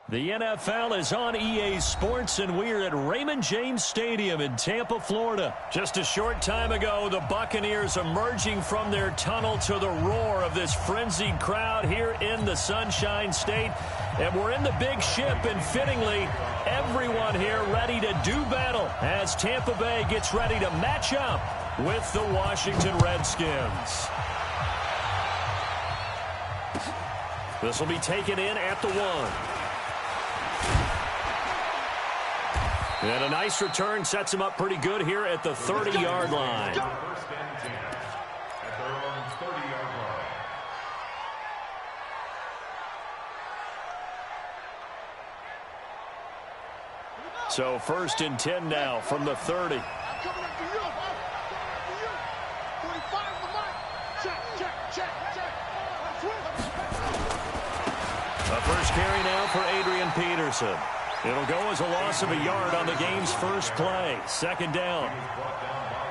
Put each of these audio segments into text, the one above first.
The NFL is on EA Sports, and we're at Raymond James Stadium in Tampa, Florida. Just a short time ago, the Buccaneers emerging from their tunnel to the roar of this frenzied crowd here in the Sunshine State. And we're in the big ship, and fittingly, everyone here ready to do battle as Tampa Bay gets ready to match up with the Washington Redskins. This will be taken in at the 1. And a nice return sets him up pretty good here at the 30-yard line. First and 10 at their own 30-yard line. So first and 10 now from the 30. I'm coming up to you. I'm coming up to you. 45 for Mike. Check. A first carry now for Adrian Peterson. It'll go as a loss of a yard on the game's first play. Second down.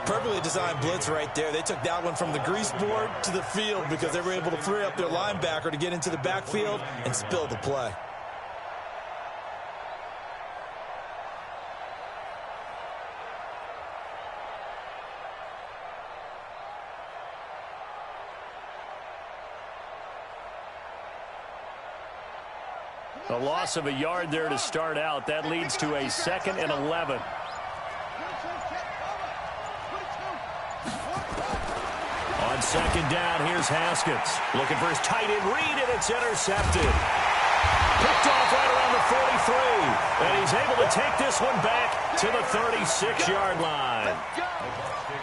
Perfectly designed blitz right there. They took that one from the grease board to the field because they were able to free up their linebacker to get into the backfield and spill the play. A loss of a yard there to start out. That leads to a 2nd and 11. On second down, here's Haskins. Looking for his tight end read, and it's intercepted. Picked off right around the 43. And he's able to take this one back to the 36-yard line.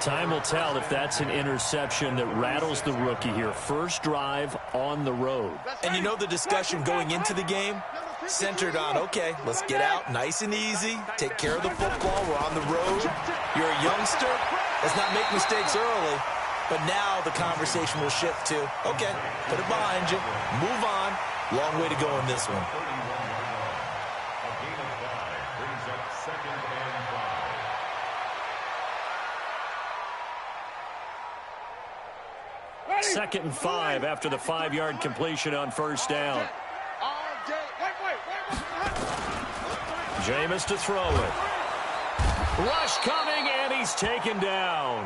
Time will tell if that's an interception that rattles the rookie here. First drive on the road. And you know the discussion going into the game centered on, okay, let's get out nice and easy, take care of the football, we're on the road. You're a youngster, let's not make mistakes early. But now the conversation will shift to, okay, put it behind you, move on. Long way to go in this one. A gain of 5 brings up 2nd and 5. 2nd and 5 after the 5-yard completion on first down. Jameis to throw it. Rush coming, and he's taken down.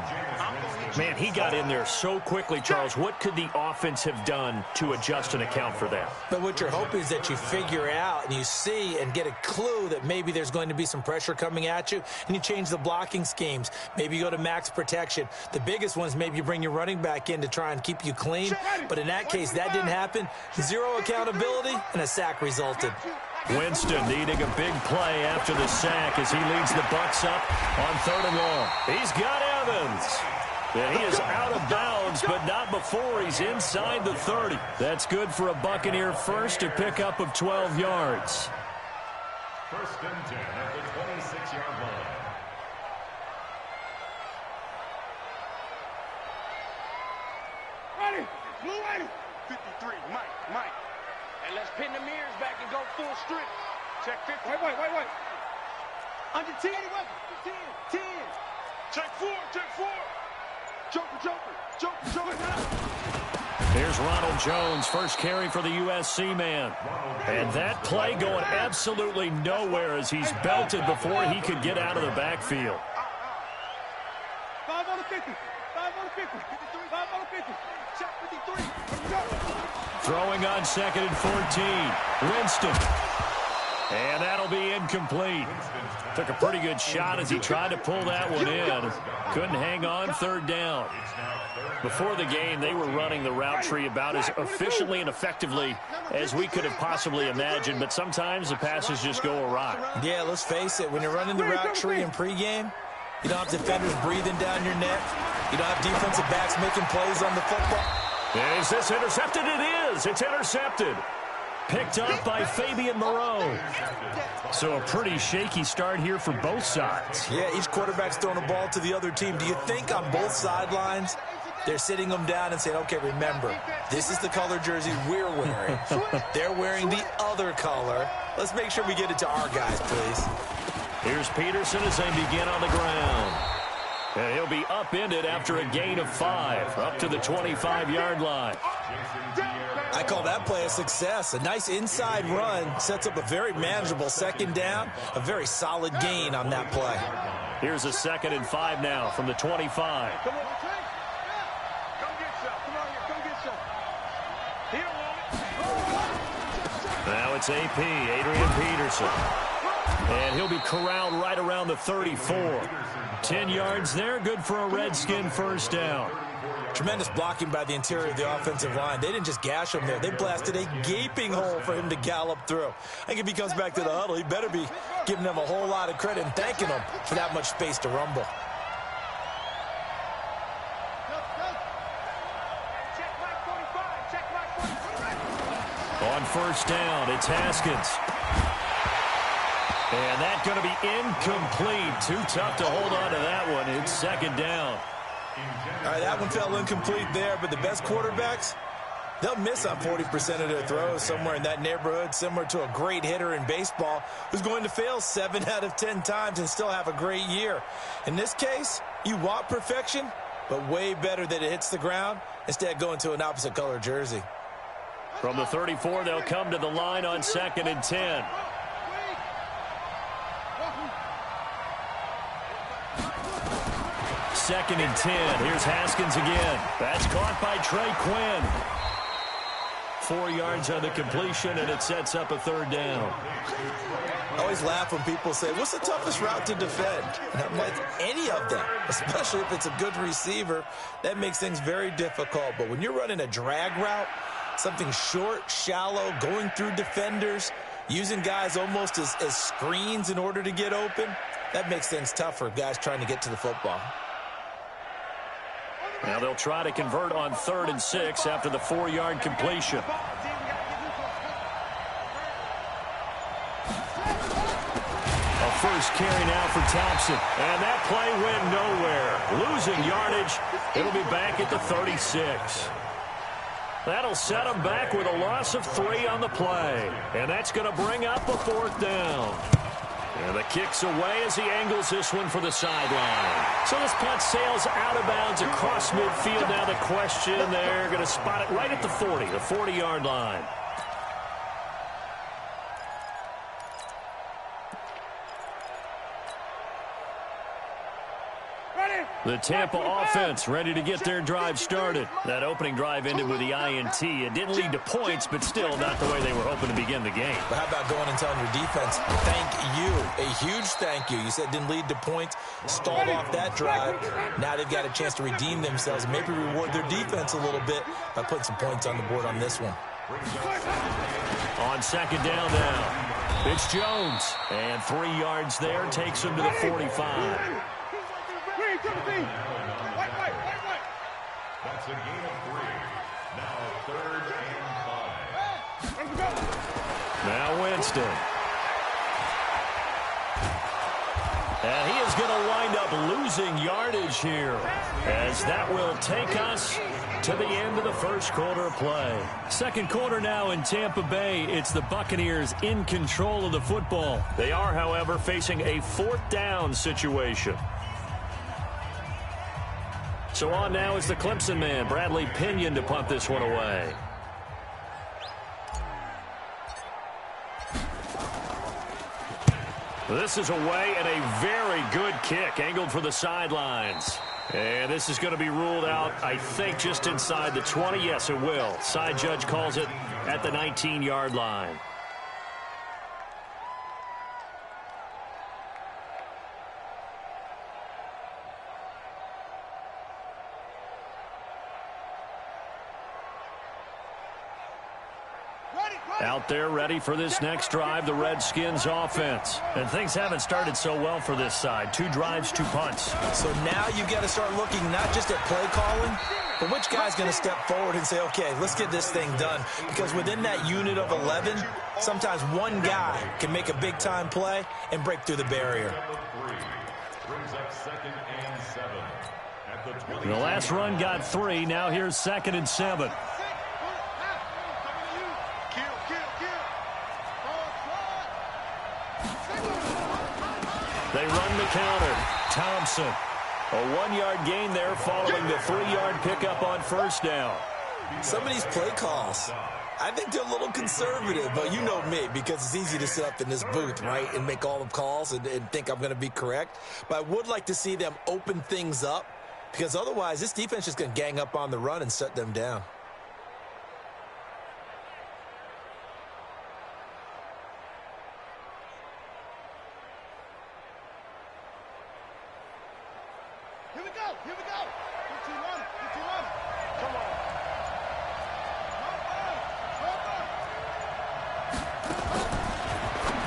Man, he got in there so quickly, Charles. What could the offense have done to adjust and account for that? But what you're hoping is that you figure out and you see and get a clue that maybe there's going to be some pressure coming at you, and you change the blocking schemes. Maybe you go to max protection. The biggest ones, maybe you bring your running back in to try and keep you clean. But in that case, that didn't happen. Zero accountability, and a sack resulted. Winston needing a big play after the sack as he leads the Bucs up on 3rd and long. He's got Evans. And he is out of bounds, but not before he's inside the 30. That's good for a Buccaneer first, a pickup of 12 yards. First and 10 at the 26-yard line. Ready. Blue ready. 53. Mike. And let's pin the mirrors back and go full strip. Check 50. Wait. Under 10. 10. Check 4. Joker. Here's Ronald Jones, first carry for the USC man. And that play going absolutely nowhere as he's belted before he could get out of the backfield. 5 on the 50. 5 on the 50. 5 on the 50. Check 53. Throwing on 2nd and 14. Winston. And that'll be incomplete. Took a pretty good shot as he tried to pull that one in. Couldn't hang on, 3rd down. Before the game, they were running the route tree about as efficiently and effectively as we could have possibly imagined, but sometimes the passes just go awry. Yeah, let's face it, when you're running the route tree in pregame, you don't have defenders breathing down your neck. You don't have defensive backs making plays on the football. Is this intercepted? It is. It's intercepted. Picked up by Fabian Moreau. So a pretty shaky start here for both sides. Yeah, each quarterback's throwing the ball to the other team. Do you think on both sidelines they're sitting them down and saying, okay, remember, this is the color jersey we're wearing. They're wearing the other color. Let's make sure we get it to our guys, please. Here's Peterson as they begin on the ground. And he'll be upended after a gain of 5, up to the 25-yard line. I call that play a success. A nice inside run sets up a very manageable second down, a very solid gain on that play. Here's a 2nd and 5 now from the 25. Come on, come get some. Come on here, come get some. He don't want it. Now it's AP, Adrian Peterson. And he'll be corralled right around the 34. 10 yards there, good for a Redskin first down. Tremendous blocking by the interior of the offensive line. They didn't just gash him there. They blasted a gaping hole for him to gallop through. I think if he comes back to the huddle, he better be giving them a whole lot of credit and thanking them for that much space to rumble. On first down, it's Haskins. And that's going to be incomplete. Too tough to hold on to that one. It's 2nd down. All right, that one fell incomplete there, but the best quarterbacks, they'll miss on 40% of their throws, somewhere in that neighborhood, similar to a great hitter in baseball who's going to fail 7 out of 10 times and still have a great year. In this case, you want perfection, but way better that it hits the ground instead of going to an opposite color jersey. From the 34, they'll come to the line on 2nd and 10. Second and 10. Here's Haskins again. That's caught by Trey Quinn. 4 yards on the completion, and it sets up a 3rd down. I always laugh when people say, what's the toughest route to defend? And I'm like, any of them, especially if it's a good receiver. That makes things very difficult. But when you're running a drag route, something short, shallow, going through defenders, using guys almost as screens in order to get open, that makes things tough for guys trying to get to the football. Now they'll try to convert on 3rd and 6 after the 4-yard completion. A first carry now for Thompson. And that play went nowhere. Losing yardage. It'll be back at the 36. That'll set them back with a loss of 3 on the play. And that's going to bring up a 4th down. And the kick's away as he angles this one for the sideline. So this punt sails out of bounds across midfield. Now the question, they're going to spot it right at the 40, the 40-yard line. The Tampa offense ready to get their drive started. That opening drive ended with the INT. It didn't lead to points, but still not the way they were hoping to begin the game. But how about going and telling your defense, thank you, a huge thank you. You said it didn't lead to points, stalled off that drive. Now they've got a chance to redeem themselves and maybe reward their defense a little bit by putting some points on the board on this one. On 2nd down now, it's Jones. And 3 yards there takes him to the 45. That's a gain of 3. Now 3rd and 5. Now Winston. And he is going to wind up losing yardage here, as that will take us to the end of the first quarter of play. Second quarter now in Tampa Bay. It's the Buccaneers in control of the football. They are, however, facing a 4th down situation. So on now is the Clemson man, Bradley Pinion, to punt this one away. This is away, and a very good kick, angled for the sidelines. And this is going to be ruled out, I think, just inside the 20. Yes, it will. Side judge calls it at the 19-yard line. Out there ready for this next drive, the Redskins offense. And things haven't started so well for this side. 2 drives, 2 punts. So now you've got to start looking not just at play calling, but which guy's going to step forward and say, okay, let's get this thing done. Because within that unit of 11, sometimes one guy can make a big-time play and break through the barrier. Brings up 2nd and 7 at the 20. The last run got 3. Now here's 2nd and 7. They run the counter. Thompson. A 1-yard gain there following the 3-yard pickup on first down. Some of these play calls, I think they're a little conservative, but you know me, because it's easy to sit up in this booth, right, and make all the calls and think I'm going to be correct. But I would like to see them open things up, because otherwise this defense is going to gang up on the run and shut them down. Here we go. 15 on it. Come on.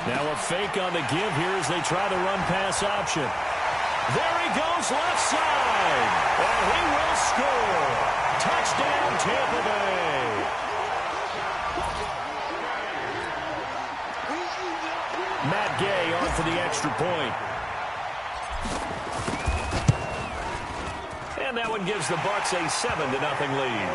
Now a fake on the give here as they try the run-pass option. There he goes left side. And he will score. Touchdown, Tampa Bay. Matt Gay on for the extra point. And that one gives the Bucs a 7-0 lead.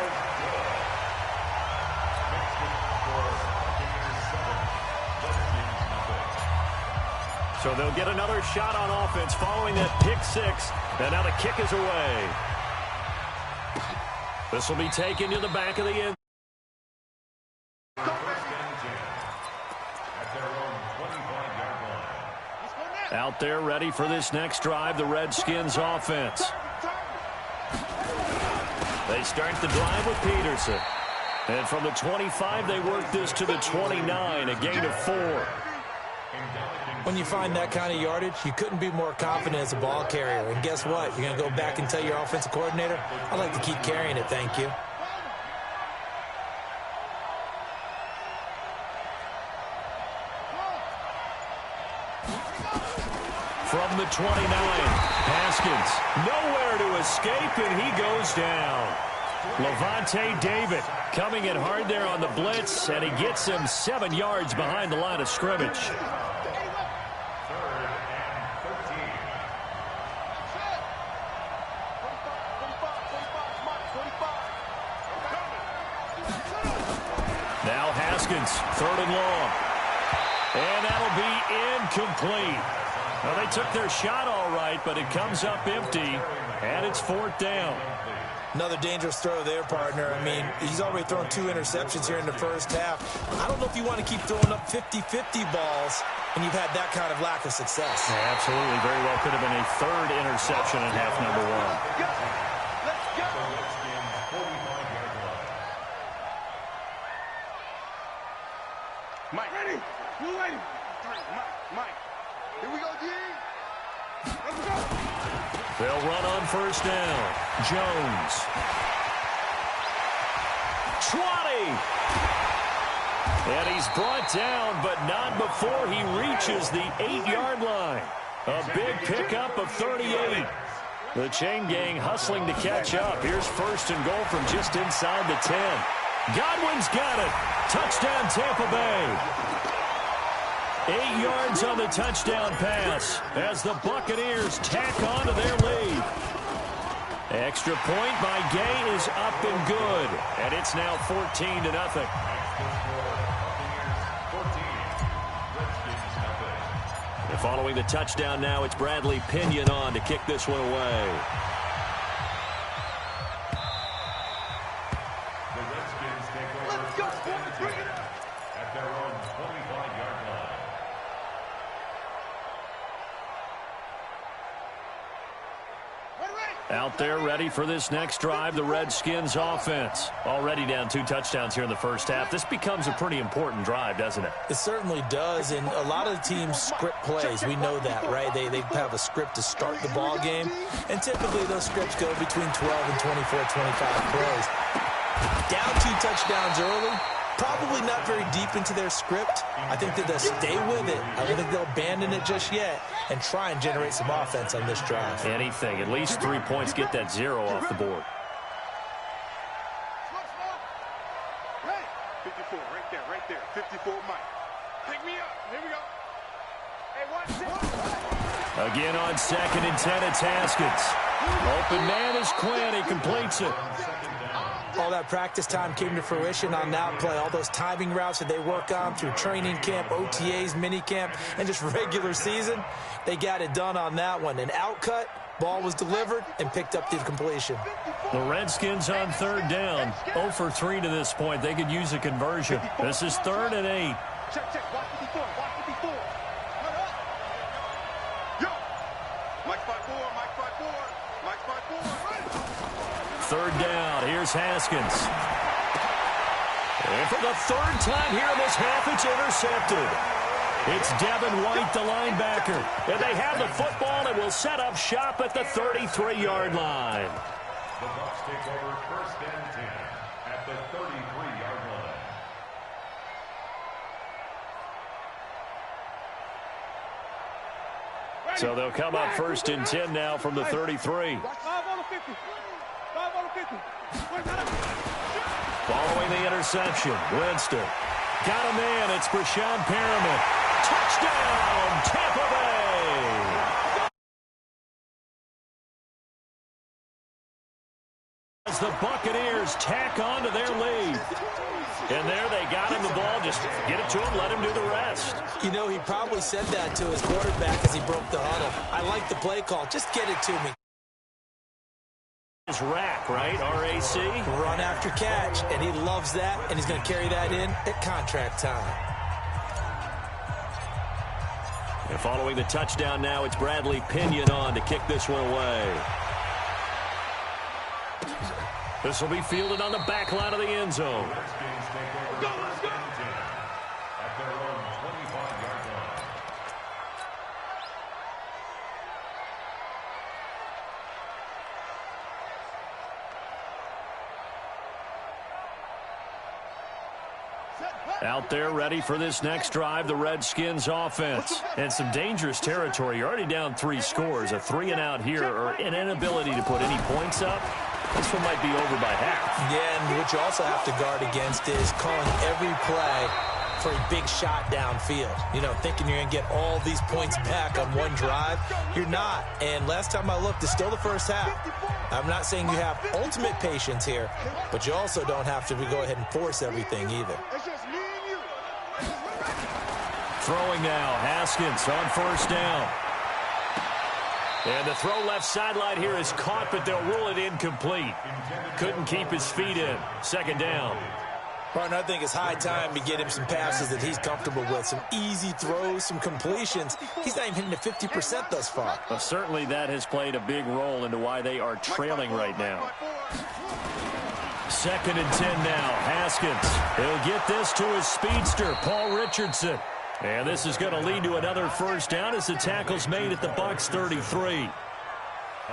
So they'll get another shot on offense following that pick six. And now the kick is away. This will be taken to the back of the end. Out there ready for this next drive, the Redskins offense. They start the drive with Peterson. And from the 25, they work this to the 29, a gain of 4. When you find that kind of yardage, you couldn't be more confident as a ball carrier. And guess what? You're going to go back and tell your offensive coordinator, I'd like to keep carrying it, thank you. From the 29, Haskins, nowhere to escape, and he goes down. Levante David coming in hard there on the blitz, and he gets him 7 yards behind the line of scrimmage. Now Haskins, 3rd and long. And that'll be incomplete. Well, they took their shot all right, but it comes up empty, and it's 4th down. Another dangerous throw there, partner. I mean, he's already thrown 2 interceptions here in the first half. I don't know if you want to keep throwing up 50-50 balls, and you've had that kind of lack of success. Yeah, absolutely. Very well could have been a 3rd interception in half number 1. Let's go. Mike, ready? You ready? 3, Mike. Here we go, G. Let's go. They'll run on 1st down. Jones. 20. And he's brought down, but not before he reaches the 8-yard line. A big pickup of 38. The chain gang hustling to catch up. Here's 1st and goal from just inside the 10. Godwin's got it. Touchdown, Tampa Bay. 8 yards on the touchdown pass as the Buccaneers tack on to their lead. Extra point by Gay is up and good, and it's now 14-0. And following the touchdown now, it's Bradley Pinion on to kick this one away. Let's go, boys. Bring it up. At their own 25-yard line. Out there ready for this next drive, the Redskins offense. Already down 2 touchdowns here in the first half. This becomes a pretty important drive, doesn't it? It certainly does, and a lot of the teams script plays. We know that, right? They have a script to start the ball game, and typically those scripts go between 12 and 24, 25 plays. Down 2 touchdowns early, probably not very deep into their script. I think that they'll stay with it. I don't think they'll abandon it just yet and try and generate some offense on this drive. Anything. At least 3 points, get that 0 off the board. Hey, 54, right there. 54, Mike. Pick me up. Here we go. Hey, watch this. Again on 2nd and 10, it's Haskins. Open man is Quinn. He completes it. All that practice time came to fruition on that play. All those timing routes that they work on through training camp, OTAs, mini camp, and just regular season, they got it done on that one. An out cut, Ball was delivered and picked up the completion. The Redskins on third down. 0 for 3 to this point. They could use a conversion. This is 3rd and 8. Check, check. Watch 54. Watch 54. Yo. Mike 5-4. Mike 5-4. Mike 5-4. Third down. Here's Haskins. And for the 3rd time here in this half, it's intercepted. It's Devin White, the linebacker. And they have the football and will set up shop at the 33-yard line. The Bucs take over 1st and 10 at the 33-yard line. So they'll come up 1st and 10 now from the 33. 5 on the 50. 5 on the 50. Following the interception, Winston got a man. It's Brashon Perriman. Touchdown, Tampa Bay. As the Buccaneers tack on to their lead. And there they got him the ball. Just get it to him, let him do the rest. You know, he probably said that to his quarterback as he broke the huddle. I like the play call. Just get it to me. His rack, right? R-A-C? Run after catch, and he loves that, and he's going to carry that in at contract time. And following the touchdown now, it's Bradley Pinion on to kick this one away. This will be fielded on the back line of the end zone. Redskins take over 1st and 10 at their own 25-yard line. Out there ready for this next drive, the Redskins offense. And some dangerous territory. You're already down 3 scores. A 3-and-out here or an inability to put any points up. This one might be over by half. Yeah, and what you also have to guard against is calling every play for a big shot downfield. You know, thinking you're going to get all these points back on one drive. You're not. And last time I looked, it's still the first half. I'm not saying you have ultimate patience here, but you also don't have to go ahead and force everything either. Throwing now, Haskins on 1st down. And the throw left sideline here is caught, but they'll rule it incomplete. Couldn't keep his feet in. 2nd down. Partner, I think it's high time to get him some passes that he's comfortable with. Some easy throws, some completions. He's not even hitting the 50% thus far. Well, certainly that has played a big role into why they are trailing right now. 2nd and 10 now. Haskins. He'll get this to his speedster, Paul Richardson. And this is going to lead to another 1st down as the tackle's made at the Bucs 33.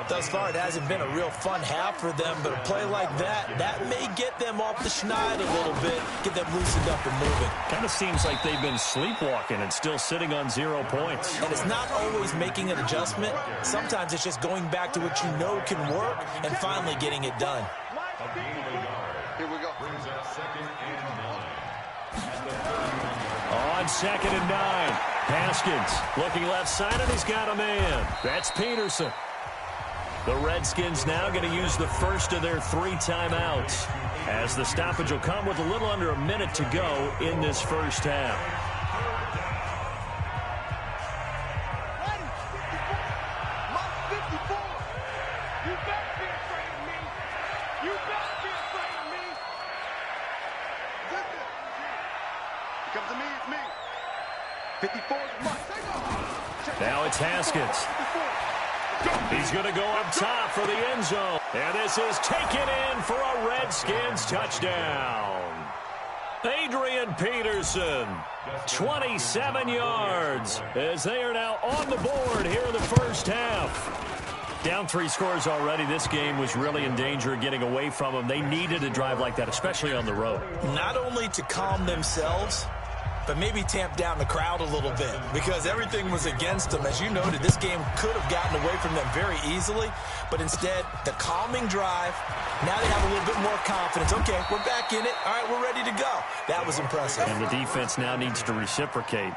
Thus far, it hasn't been a real fun half for them, but a play like that may get them off the schneid a little bit, get them loosened up and moving. Kind of seems like they've been sleepwalking and still sitting on 0 points. And it's not always making an adjustment. Sometimes it's just going back to what you know can work and finally getting it done. Here we go. Brings up 2nd and 9. On 2nd and 9, Haskins looking left side, and he's got a man. That's Peterson. The Redskins now going to use the first of their 3 timeouts, as the stoppage will come with a little under a minute to go in this 1st half. Now it's Haskins. He's going to go up top for the end zone. And this is taken in for a Redskins touchdown. Adrian Peterson, 27 yards, as they are now on the board here in the 1st half. Down 3 scores already. This game was really in danger of getting away from them. They needed a drive like that, especially on the road. Not only to calm themselves, but maybe tamp down the crowd a little bit, because everything was against them. As you noted, this game could have gotten away from them very easily, but instead, the calming drive, now they have a little bit more confidence. Okay, we're back in it. All right, we're ready to go. That was impressive. And the defense now needs to reciprocate.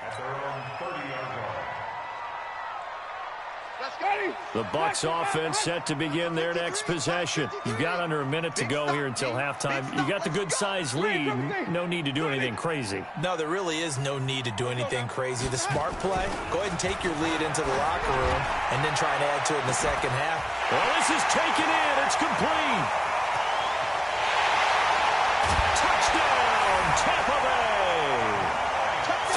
The Bucs offense set to begin their next possession. You've got under a minute to go here until halftime. You got the good-sized lead. No need to do anything crazy. No, there really is no need to do anything crazy. The smart play, go ahead and take your lead into the locker room and then try and add to it in the second half. Well, this is taken in. It's complete. Touchdown, Tampa Bay.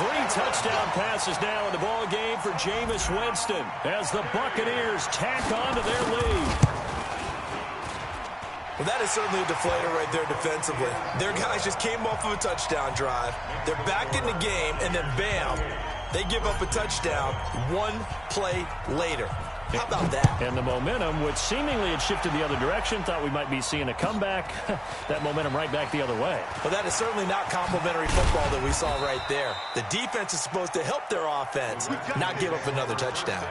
3 touchdown passes now in the ball game for Jameis Winston as the Buccaneers tack on to their lead. Well, that is certainly a deflator right there defensively. Their guys just came off of a touchdown drive. They're back in the game, and then bam, they give up a touchdown 1 play later. How about that? And the momentum, which seemingly had shifted the other direction, thought we might be seeing a comeback. That momentum right back the other way. Well, that is certainly not complimentary football that we saw right there. The defense is supposed to help their offense, not give up another touchdown.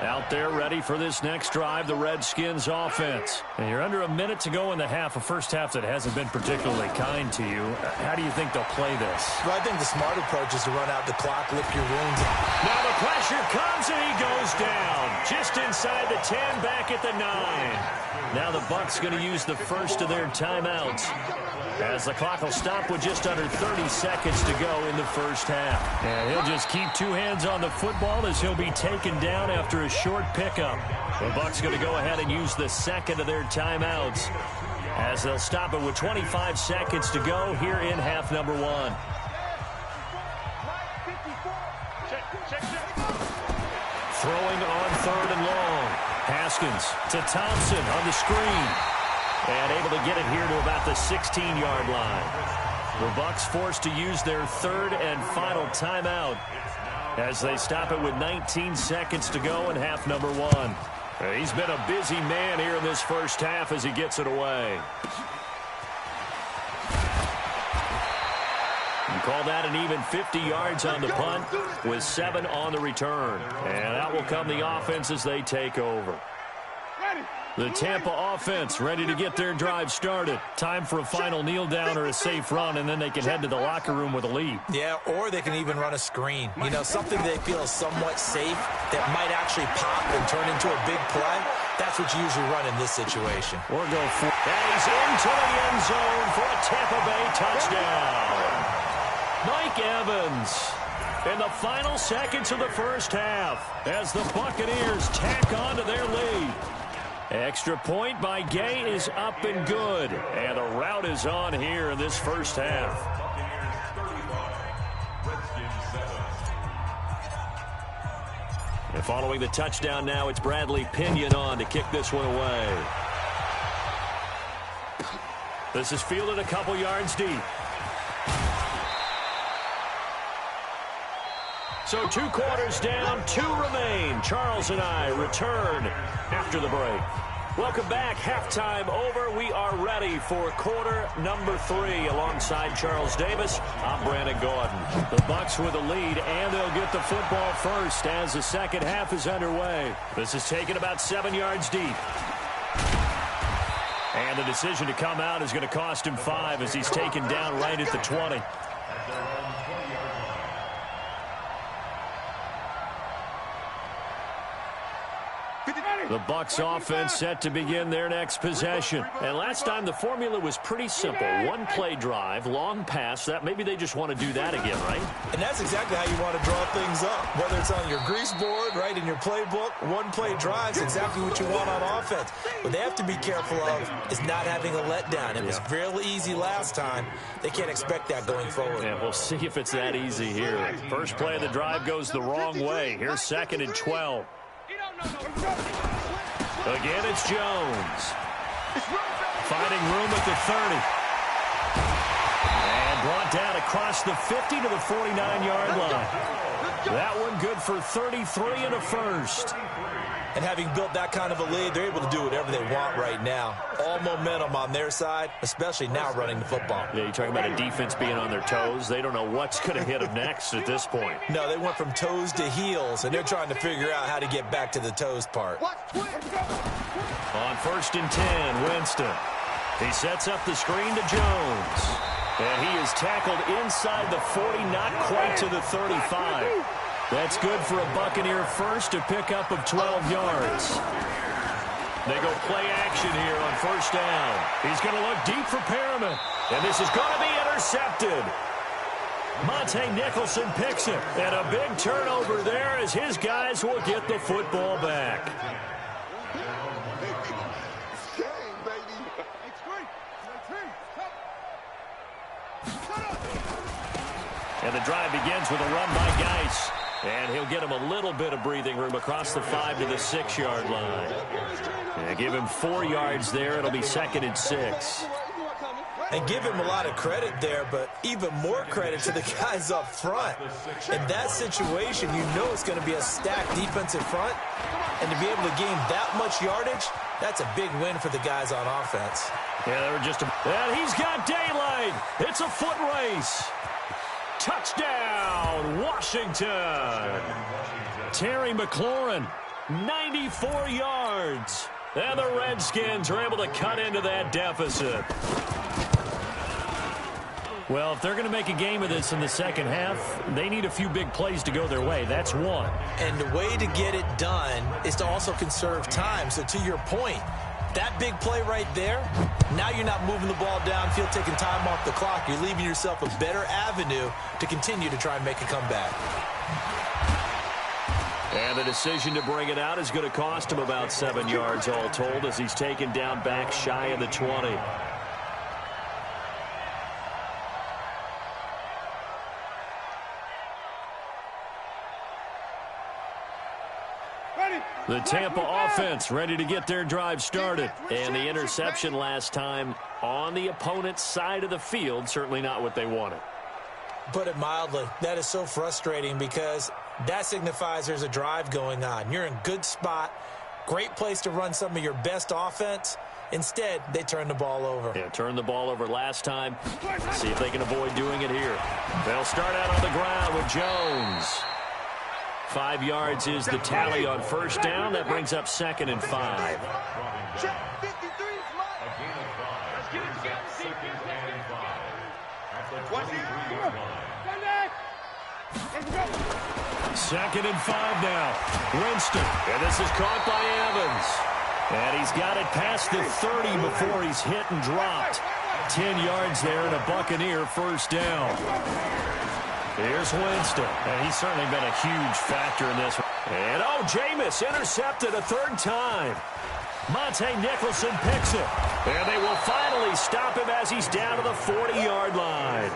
Out there ready for this next drive, the Redskins offense. And you're under a minute to go in the half, a first half that hasn't been particularly kind to you. How do you think they'll play this? Well, I think the smart approach is to run out the clock, lick your wounds. Now the pressure comes and he goes down. Just inside the 10, back at the 9. Now the Bucs going to use the first of their timeouts, as the clock will stop with just under 30 seconds to go in the first half. And he'll just keep 2 hands on the football as he'll be taken down after a short pickup. The Bucs going to go ahead and use the second of their timeouts, as they'll stop it with 25 seconds to go here in half number 1. Throwing on 3rd and long. Haskins to Thompson on the screen. And able to get it here to about the 16-yard line. The Bucs forced to use their 3rd and final timeout as they stop it with 19 seconds to go in half number 1. He's been a busy man here in this first half as he gets it away. You call that an even 50 yards on the punt with 7 on the return. And out will come the offense as they take over. The Tampa offense ready to get their drive started. Time for a final kneel down or a safe run, and then they can head to the locker room with a lead. Yeah, or they can even run a screen. You know, something they feel is somewhat safe that might actually pop and turn into a big play. That's what you usually run in this situation. Or go for it. And he's into the end zone for a Tampa Bay touchdown. Mike Evans in the final seconds of the first half as the Buccaneers tack on to their lead. Extra point by Gay is up and good. And the route is on here in this first half. And following the touchdown now, it's Bradley Pinion on to kick this one away. This is fielded a couple yards deep. So 2 quarters down, 2 remain. Charles and I return after the break. Welcome back. Halftime over. We are ready for quarter number 3 alongside Charles Davis. I'm Brandon Gordon. The Bucs with a lead, and they'll get the football first as the second half is underway. This is taken about 7 yards deep. And the decision to come out is going to cost him 5 as he's taken down right at the 20. The Bucs offense set to begin their next possession. And last time the formula was pretty simple. 1 play drive, long pass. That maybe they just want to do that again, right? And that's exactly how you want to draw things up. Whether it's on your grease board, right, in your playbook, 1 play drive is exactly what you want on offense. What they have to be careful of is not having a letdown. It was fairly easy last time. They can't expect that going forward. And we'll see if it's that easy here. First play of the drive goes the wrong way. Here's 2nd and 12. Again, it's Jones. Finding room at the 30. And brought down across the 50 to the 49-yard line. That one good for 33 and a first. And having built that kind of a lead, they're able to do whatever they want right now. All momentum on their side, especially now running the football. Yeah, you're talking about a defense being on their toes. They don't know what's going to hit them next at this point. No, they went from toes to heels, and they're trying to figure out how to get back to the toes part. On 1st and 10, Winston. He sets up the screen to Jones. And he is tackled inside the 40, not quite to the 35. That's good for a Buccaneer first, a pickup of 12 yards. They go play action here on first down. He's going to look deep for Perriman. And this is going to be intercepted. Monte Nicholson picks it. And a big turnover there as his guys will get the football back. And the drive begins with a run by Geis. And he'll get him a little bit of breathing room across the 5 to the 6-yard line. And give him 4 yards there. It'll be 2nd and 6. And give him a lot of credit there, but even more credit to the guys up front. In that situation, you know it's going to be a stacked defensive front. And to be able to gain that much yardage, that's a big win for the guys on offense. Yeah, they were just and he's got daylight. It's a foot race. Touchdown, Washington. Terry McLaurin, 94 yards. And the Redskins are able to cut into that deficit. Well, if they're going to make a game of this in the second half, they need a few big plays to go their way. That's one. And the way to get it done is to also conserve time. So to your point, that big play right there, now you're not moving the ball downfield, taking time off the clock. You're leaving yourself a better avenue to continue to try and make a comeback. And the decision to bring it out is going to cost him about 7 yards all told as he's taken down back shy of the 20. The Tampa offense ready to get their drive started. And the interception last time on the opponent's side of the field, certainly not what they wanted. Put it mildly, that is so frustrating because that signifies there's a drive going on. You're in good spot, great place to run some of your best offense. Instead, they turn the ball over. Yeah, turned the ball over last time. See if they can avoid doing it here. They'll start out on the ground with Jones. 5 yards is the tally on first down. That brings up 2nd and 5. Check 53 is mine. Let's get it together. Second and 5 now. Winston. And this is caught by Evans. And he's got it past the 30 before he's hit and dropped. 10 yards there and a Buccaneer first down. Here's Winston. And he's certainly been a huge factor in this one. And, Jameis intercepted a 3rd time. Monte Nicholson picks it. And they will finally stop him as he's down to the 40-yard line.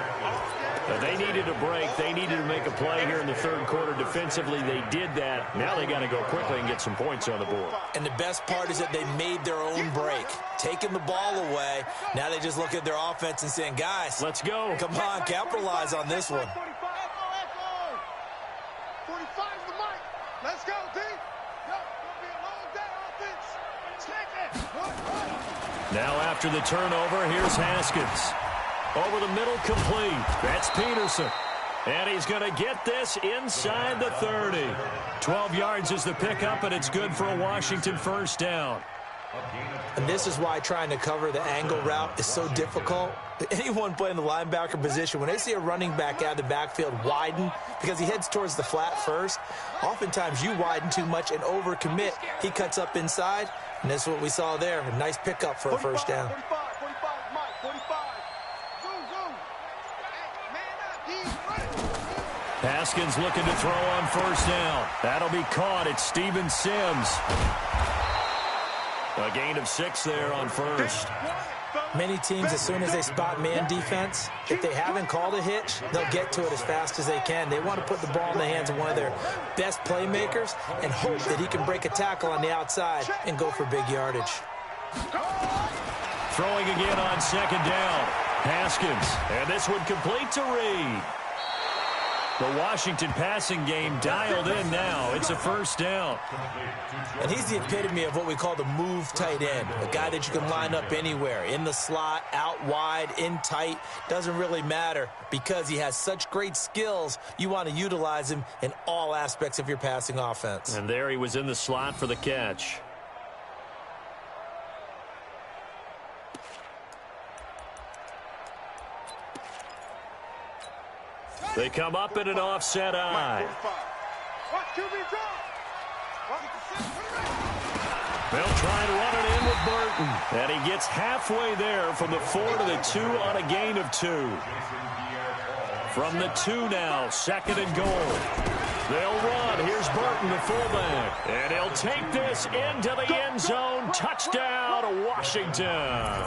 But they needed a break. They needed to make a play here in the 3rd quarter. Defensively, they did that. Now they got to go quickly and get some points on the board. And the best part is that they made their own break, taking the ball away. Now they just look at their offense and saying, guys, let's go. Come on, capitalize on this one. 45 is the mic. Let's go, D. It's gonna be a long day offense. Check it. Now after the turnover, here's Haskins. Over the middle, complete. That's Peterson. And he's going to get this inside the 30. 12 yards is the pickup, and it's good for a Washington first down. And this is why trying to cover the angle route is so difficult. Anyone playing the linebacker position, when they see a running back out of the backfield widen because he heads towards the flat first, oftentimes you widen too much and overcommit. He cuts up inside, and that's what we saw there. A nice pickup for a first down. 45, Mike, 45. Haskins looking to throw on first down. That'll be caught. It's Steven Sims. A gain of 6 there on first. Many teams, as soon as they spot man defense, if they haven't called a hitch, they'll get to it as fast as they can. They want to put the ball in the hands of one of their best playmakers and hope that he can break a tackle on the outside and go for big yardage. Throwing again on 2nd down. Haskins. And this one complete to Reed. The Washington passing game dialed in now. It's a first down. And he's the epitome of what we call the move tight end. A guy that you can line up anywhere. In the slot, out wide, in tight. Doesn't really matter because he has such great skills. You want to utilize him in all aspects of your passing offense. And there he was in the slot for the catch. They come up in an offset eye. They'll try and run it in with Burton. And he gets halfway there from the 4 to the 2 on a gain of 2. From the 2 now, 2nd and goal. They'll run. Here's Burton, the fullback. And he'll take this into the end zone. Touchdown, Washington.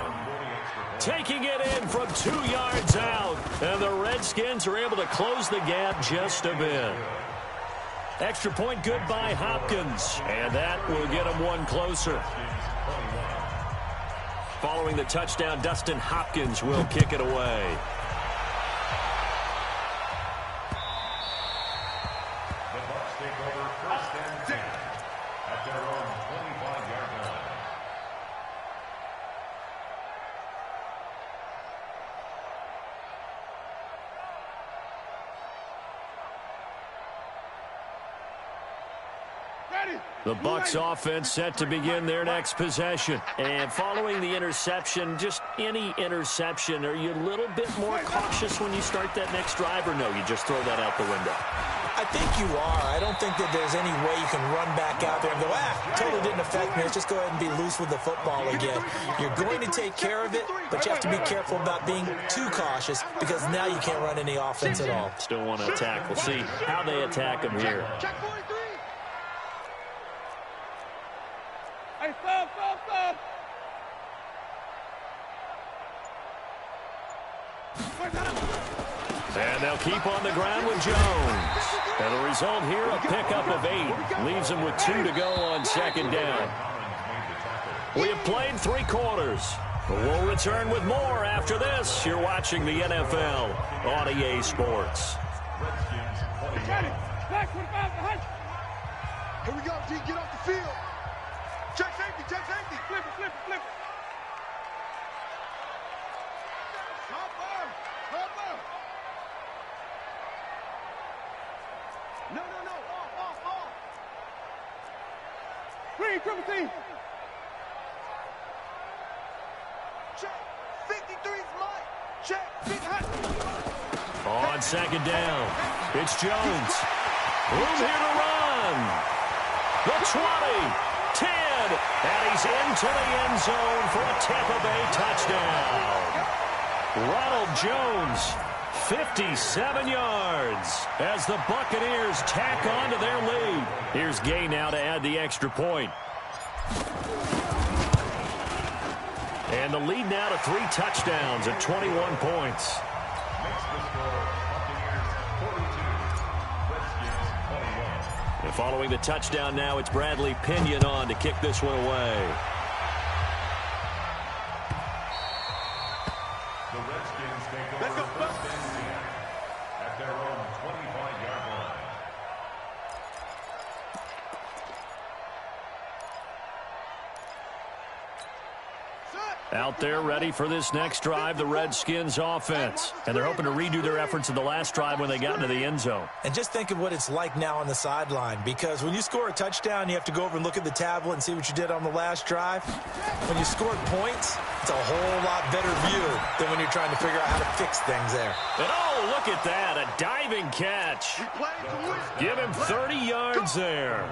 Taking it in from 2 yards out. And the Redskins are able to close the gap just a bit. Extra point good by Hopkins. And that will get them one closer. Following the touchdown, Dustin Hopkins will kick it away. The Bucs offense set to begin their next possession. And following the interception, just any interception, are you a little bit more cautious when you start that next drive, or no, you just throw that out the window? I think you are. I don't think that there's any way you can run back out there and go, totally didn't affect me. Let's just go ahead and be loose with the football again. You're going to take care of it, but you have to be careful about being too cautious because now you can't run any offense at all. Still want to attack. We'll see how they attack them here. Hey, stop. And they'll keep on the ground with Jones. And the result here, a pickup of 8. Leaves them with 2 to go on 2nd down. We have played 3 quarters. We'll return with more after this. You're watching the NFL on EA Sports. Here we go, G. Get off the field. Check safety. Flip it. No. Off. Green, triple team. Check. 53's Mike. Check. Big hot. On 2nd down, it's Jones. Room here to run. The 20, 10, and he's into the end zone for a Tampa Bay touchdown. Ronald Jones, 57 yards as the Buccaneers tack on to their lead. Here's Gay now to add the extra point. And the lead now to 3 touchdowns at 21 points. And following the touchdown now, it's Bradley Pinion on to kick this one away. The Redskins take over first and 10 at their own 25-yard line. Out there ready for this next drive, the Redskins offense. And they're hoping to redo their efforts in the last drive when they got into the end zone. And just think of what it's like now on the sideline, because when you score a touchdown, you have to go over and look at the tablet and see what you did on the last drive. When you scored points, it's a whole lot better view than when you're trying to figure out how to fix things there. And oh, look at that, a diving catch. Give him 30 yards there.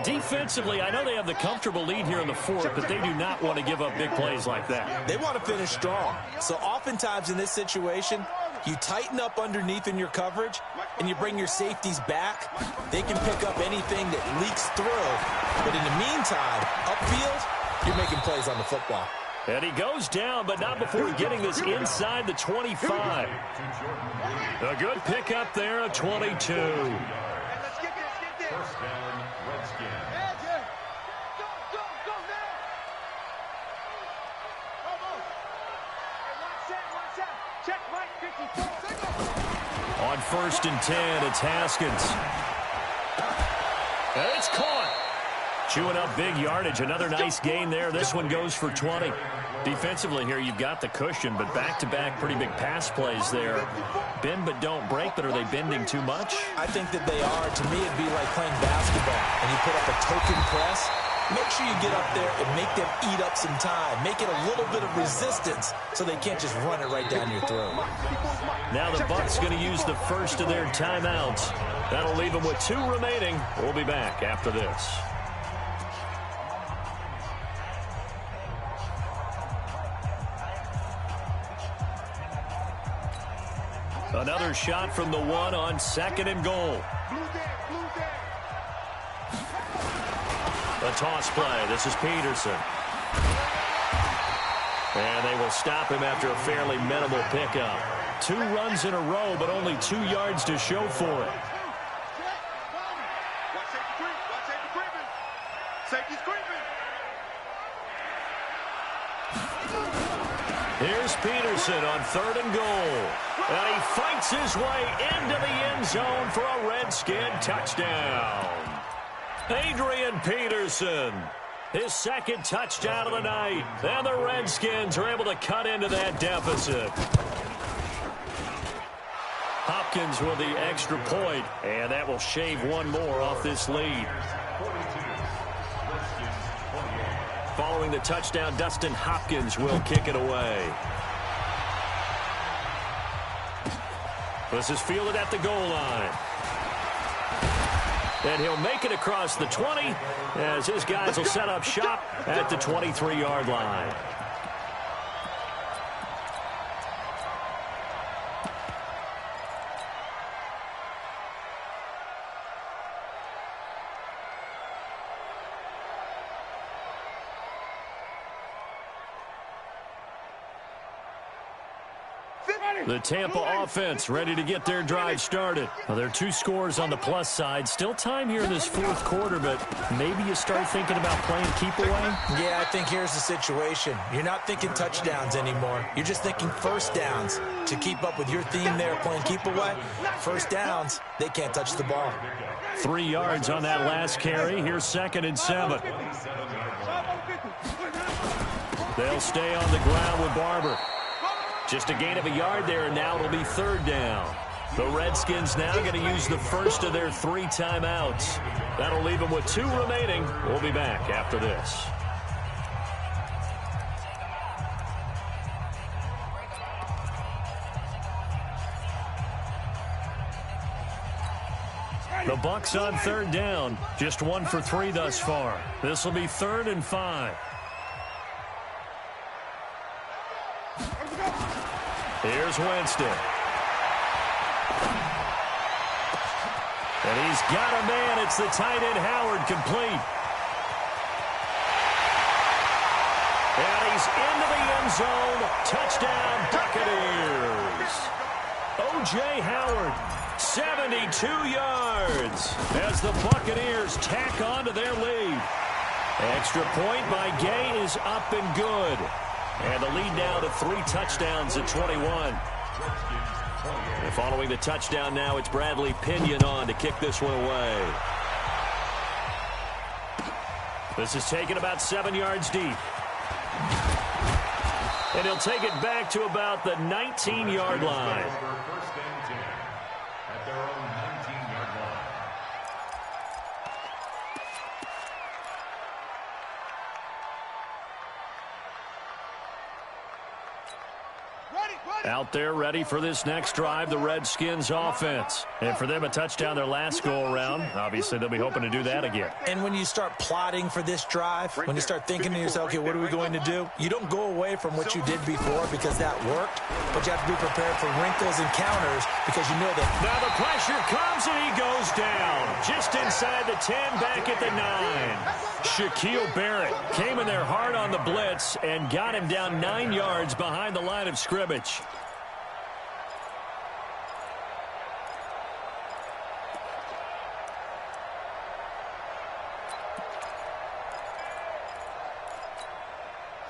Defensively, I know they have the comfortable lead here in the 4th, but they do not want to give up big plays like that. They want to finish strong. So oftentimes in this situation, you tighten up underneath in your coverage and you bring your safeties back. They can pick up anything that leaks through. But in the meantime, upfield, you're making plays on the football. And he goes down, but not before getting this inside the 25. A good pickup there at 22. First down, Redskins. On 1st and 10, it's Haskins. And it's caught. Chewing up big yardage. Another nice gain there. This one goes for 20. Defensively here, you've got the cushion, but back-to-back pretty big pass plays there. Bend but don't break, but are they bending too much? I think that they are. To me, it'd be like playing basketball, and you put up a token press. Make sure you get up there and make them eat up some time. Make it a little bit of resistance so they can't just run it right down your throat. Now the Bucs going to use the first of their timeouts. That'll leave them with 2 remaining. We'll be back after this. Another shot from the 1 on 2nd and goal. A toss play. This is Peterson. And they will stop him after a fairly minimal pickup. 2 runs in a row, but only 2 yards to show for it. Here's Peterson on 3rd and goal. And he fights his way into the end zone for a Redskin touchdown. Adrian Peterson, his 2nd touchdown of the night. And the Redskins are able to cut into that deficit. Hopkins with the extra point, and that will shave 1 more off this lead. Following the touchdown, Dustin Hopkins will kick it away. This is fielded at the goal line. And he'll make it across the 20 as his guys will set up shop at the 23-yard line. The Tampa offense ready to get their drive started. Well, there are 2 scores on the plus side. Still time here in this 4th quarter, but maybe you start thinking about playing keep away? Yeah, I think here's the situation. You're not thinking touchdowns anymore. You're just thinking first downs. To keep up with your theme there, playing keep away, first downs, they can't touch the ball. 3 yards on that last carry. Here's 2nd and 7. They'll stay on the ground with Barber. Just a gain of a yard there, and now it'll be 3rd down. The Redskins now going to use the first of their 3 timeouts. That'll leave them with 2 remaining. We'll be back after this. The Bucs on 3rd down. Just 1 for 3 thus far. This will be 3rd and 5. Here's Winston. And he's got a man. It's the tight end, Howard, complete. And he's into the end zone. Touchdown, Buccaneers. O.J. Howard, 72 yards as the Buccaneers tack on to their lead. Extra point by Gay is up and good. And the lead now to 3 touchdowns at 21. And following the touchdown now, it's Bradley Pinion on to kick this one away. This is taken about 7 yards deep. And he'll take it back to about the 19-yard line. First and 10 at their own 19-yard line. Out there ready for this next drive, the Redskins offense. And for them, a touchdown their last go-around. Obviously, they'll be hoping to do that again. And when you start plotting for this drive, when you start thinking to yourself, okay, what are we going to do? You don't go away from what you did before because that worked, but you have to be prepared for wrinkles and counters because you know that. Now the pressure comes and he goes down. Just inside the 10, back at the 9. Shaquille Barrett came in there hard on the blitz and got him down 9 yards behind the line of scrimmage.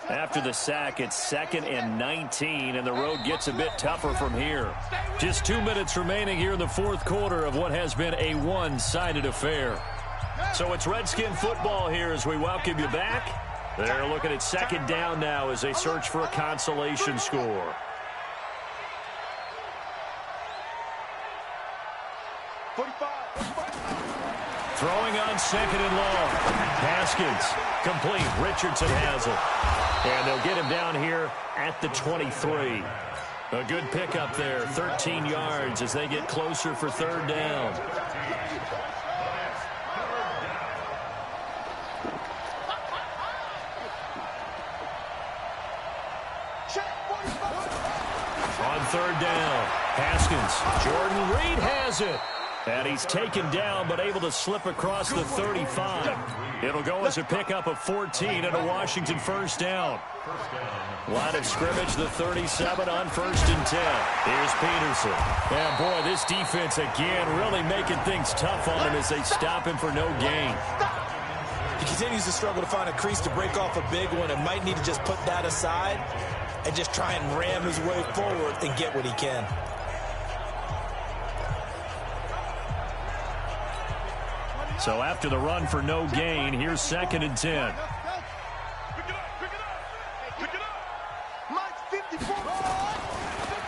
After the sack, it's 2nd and 19, and the road gets a bit tougher from here. Just 2 minutes remaining here in the 4th quarter of what has been a one-sided affair. So it's Redskin football here as we welcome you back. They're looking at 2nd down now as they search for a consolation score. Throwing on 2nd and long. Haskins, complete. Richardson has it. And they'll get him down here at the 23. A good pickup there, 13 yards as they get closer for 3rd down. On third down, Haskins. Jordan Reed has it. And he's taken down, but able to slip across the 35. It'll go as a pickup of 14 and a Washington first down. Line of scrimmage, the 37 on 1st and 10. Here's Peterson. And boy, this defense again really making things tough on him as they stop him for no gain. He continues to struggle to find a crease to break off a big one and might need to just put that aside and just try and ram his way forward and get what he can. So after the run for no gain, here's 2nd and 10.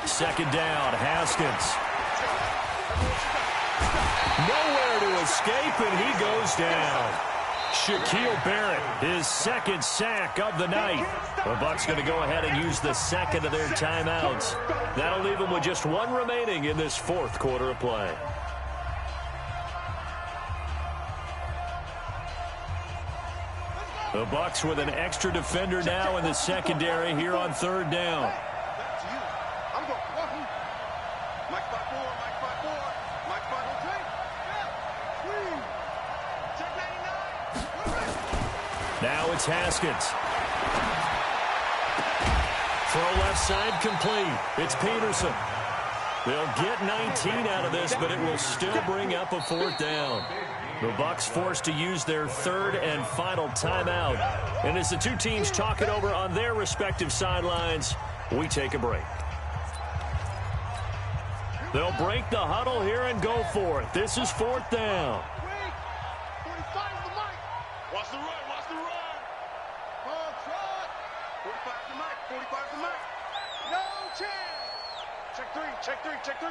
Second down, Haskins. Nowhere to escape, and he goes down. Shaquille Barrett, his 2nd sack of the night. The Bucs going to go ahead and use the 2nd of their timeouts. That'll leave them with just 1 remaining in this 4th quarter of play. The Bucs with an extra defender now in the secondary here on 3rd down. Now it's Haskins. Throw left side complete. It's Peterson. They'll get 19 out of this, but it will still bring up a 4th down. The Bucs forced to use their 3rd and final timeout. And as the two teams talk it over on their respective sidelines, we take a break. They'll break the huddle here and go for it. This is 4th down. Watch the run, watch the run. 45 to Mike, 45 to Mike. No chance. Check 3, check 3, check 3.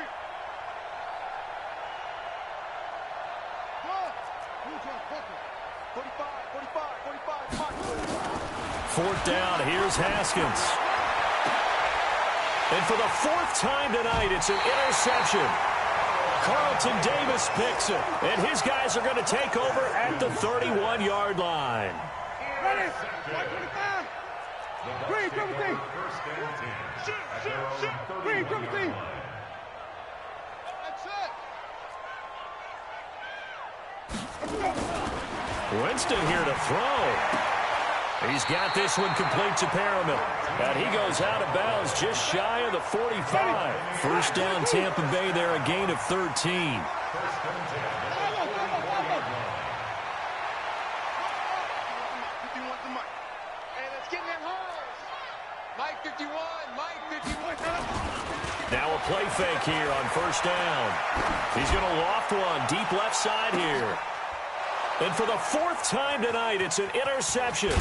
4th down, here's Haskins. And for the 4th time tonight, it's an interception. Carlton Davis picks it, and his guys are going to take over at the 31-yard line. Ready? 3, 17. Shoot. 3, 17. That's it. Winston here to throw. He's got this one complete to Perriman. And he goes out of bounds just shy of the 45. First down Tampa Bay there, a gain of 13. Hey, let's get in that hose. Mike 51, Mike 51. Now a play fake here on 1st down. He's going to loft one deep left side here. And for the 4th time tonight, it's an interception.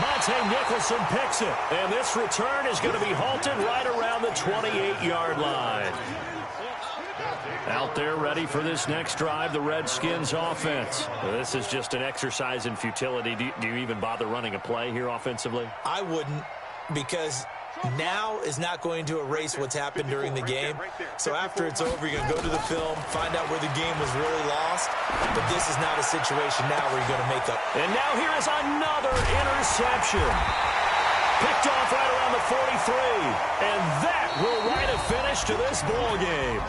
Monte Nicholson picks it. And this return is going to be halted right around the 28-yard line. Out there ready for this next drive, the Redskins offense. This is just an exercise in futility. Do you even bother running a play here offensively? I wouldn't, because now is not going to erase what's happened during the game. So after it's over, you're going to go to the film, find out where the game was really lost. But this is not a situation now where you're going to make up. And now here is another interception. Picked off right around the 43. And that will write a finish to this ball game.